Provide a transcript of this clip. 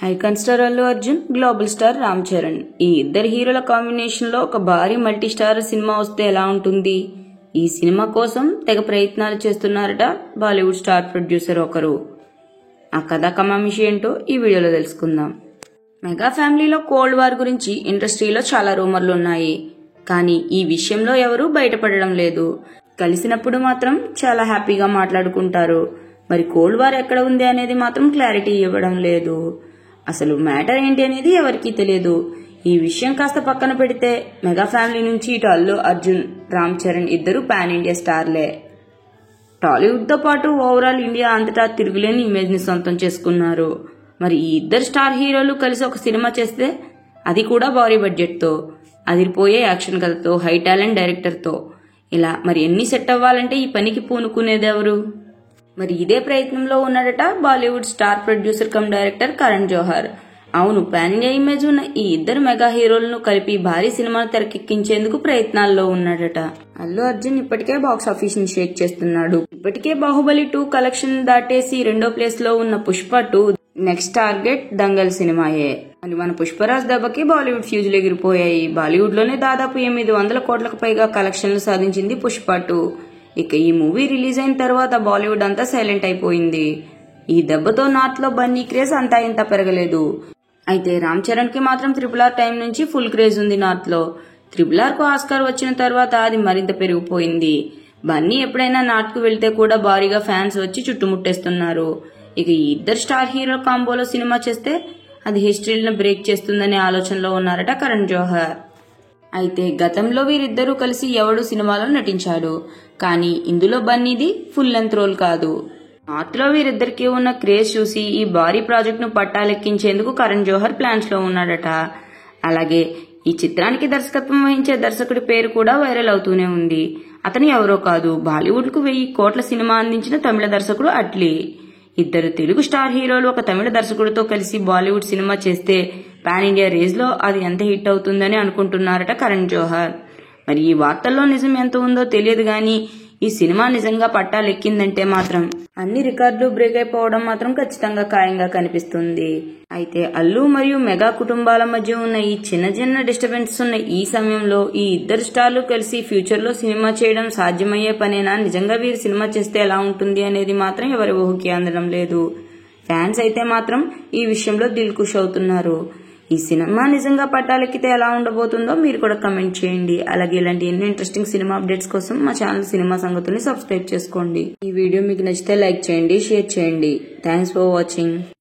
Icon star Allu Arjun, global star Ram Charan ఈ ఇద్దరు హీరోల కాంబినేషన్ లో ఒక భారీ మల్టీ స్టార్ సినిమా వస్తే ఎలా ఉంటుంది? ఈ సినిమా కోసం తెగ ప్రయత్నాలు చేస్తున్నారట బాలీవుడ్ స్టార్ ప్రొడ్యూసర్ ఒకరు. ఆ కథా కమామిషి ఏంటో ఈ వీడియోలో తెలుసుకుందాం. మెగా ఫ్యామిలీలో కోల్డ్ వార్ గురించి ఇండస్ట్రీలో చాలా రూమర్లు ఉన్నాయి. కానీ ఈ విషయంలో ఎవరూ బయటపడడం లేదు. కలిసినప్పుడు మాత్రం చాలా హ్యాపీగా మాట్లాడుకుంటారు. మరి కోల్డ్ వార్ ఎక్కడ ఉంది అనేది మాత్రం క్లారిటీ ఇవ్వడం లేదు. అసలు మ్యాటర్ ఏంటి అనేది ఎవరికీ తెలియదు. ఈ విషయం కాస్త పక్కన పెడితే మెగా ఫ్యామిలీ నుంచి ఇటు అల్లు అర్జున్, రామ్ చరణ్ ఇద్దరు పాన్ ఇండియా స్టార్లే. టాలీవుడ్ తో పాటు ఓవరాల్ ఇండియా అంతటా తిరుగులేని ఇమేజ్ ని సొంతం చేసుకున్నారు. మరి ఈ ఇద్దరు స్టార్ హీరోలు కలిసి ఒక సినిమా చేస్తే, అది కూడా భారీ బడ్జెట్ తో, అదిరిపోయే యాక్షన్ కథతో, హై టాలెంట్ డైరెక్టర్ తో, ఇలా మరి ఎన్ని సెట్ అవ్వాలంటే ఈ పనికి పూనుకునేదెవరు? మరి ఇదే ప్రయత్నంలో ఉన్నాడట Bollywood star producer come director Karan Johar. అవును, పాన్ ఇండియా ఇమేజ్ ఉన్న ఈ ఇద్దరు మెగా హీరోలను కలిపి భారీ సినిమాను తెరకెక్కించేందుకు ప్రయత్నాల్లో ఉన్నాడట. అల్లు అర్జున్ ఇప్పటికే బాక్స్ ఆఫీస్ ని షేక్ చేస్తున్నాడు. ఇప్పటికే బాహుబలి 2 కలెక్షన్ దాటేసి 2వ ప్లేస్ లో ఉన్న పుష్ప 2 నెక్స్ట్ టార్గెట్ దంగల్ సినిమాయే. అని మన పుష్పరాజ్ దెబ్బకి బాలీవుడ్ ఫ్యూజులు ఎగిరిపోయాయి. బాలీవుడ్ లోనే దాదాపు 800 కోట్లకు పైగా కలెక్షన్లు సాధించింది పుష్ప 2. ఇక ఈ మూవీ రిలీజ్ అయిన తర్వాత బాలీవుడ్ అంతా సైలెంట్ అయిపోయింది. ఈ దెబ్బతో నార్త్ లో బన్నీ క్రేజ్ అంతా ఇంత పెరగలేదు. అయితే రామ్ చరణ్ కి మాత్రం RRR టైం నుంచి ఫుల్ క్రేజ్ ఉంది నార్త్ లో. RRR కు ఆస్కార్ వచ్చిన తర్వాత అది మరింత పెరిగిపోయింది. బన్నీ ఎప్పుడైనా నార్త్ కు వెళ్తే కూడా భారీగా ఫ్యాన్స్ వచ్చి చుట్టుముట్టేస్తున్నారు. ఇక ఈ ఇద్దరు స్టార్ హీరో కాంబోలో సినిమా చేస్తే అది హిస్టరీలను బ్రేక్ చేస్తుందనే ఆలోచనలో ఉన్నారట కరణ్ జోహర్. అయితే గతంలో వీరిద్దరూ కలిసి ఎవడు సినిమాలో నటించాడు. కానీ ఇందులో బన్నీది ఫుల్ లెంత్ రోల్ కాదు. నార్త్ లో వీరిద్దరికి ఉన్న క్రేజ్ చూసి ఈ భారీ ప్రాజెక్ట్ ను పట్టాలెక్కించేందుకు కరణ్ జోహర్ ప్లాన్స్ లో ఉన్నాడట. అలాగే ఈ చిత్రానికి దర్శకత్వం వహించే దర్శకుడి పేరు కూడా వైరల్ అవుతూనే ఉంది. అతను ఎవరో కాదు, బాలీవుడ్ కు 1000 కోట్ల సినిమా అందించిన తమిళ దర్శకుడు అట్లీ. ఇద్దరు తెలుగు స్టార్ హీరోలు ఒక తమిళ దర్శకుడితో కలిసి బాలీవుడ్ సినిమా చేస్తే పాన్ ఇండియా రేజ్ లో అది ఎంత హిట్ అవుతుందని అనుకుంటున్నారట కరణ్ జోహర్. మరి ఈ వార్తల్లో నిజం ఎంత ఉందో తెలియదు గానీ ఈ సినిమా నిజంగా పట్టాలెక్కిందంటే మాత్రం అన్ని రికార్డులు బ్రేక్ అయిపోవడం మాత్రం ఖచ్చితంగా ఖాయంగా కనిపిస్తుంది. అయితే అల్లు మరియు మెగా కుటుంబాల మధ్య ఉన్న ఈ చిన్న డిస్టర్బెన్స్ ఉన్న ఈ సమయంలో ఈ ఇద్దరు స్టార్లు కలిసి ఫ్యూచర్ లో సినిమా చేయడం సాధ్యమయ్యే పనేనా? నిజంగా వీరు సినిమా చేస్తే ఎలా ఉంటుంది అనేది మాత్రం ఎవరి ఊహకి అందడం లేదు. ఫ్యాన్స్ అయితే మాత్రం ఈ విషయంలో దిల్ ఖుష్ అవుతున్నారు. ఈ సినిమా నిజంగా పట్టాలెక్కితే ఎలా ఉండబోతుందో మీరు కూడా కమెంట్ చేయండి. అలాగే ఇలాంటి ఎన్నో ఇంట్రెస్టింగ్ సినిమా అప్డేట్స్ కోసం మా ఛానల్ సినిమా సంగతుల్ని సబ్స్క్రైబ్ చేసుకోండి. ఈ వీడియో మీకు నచ్చితే లైక్ చేయండి, షేర్ చేయండి. Thanks for watching.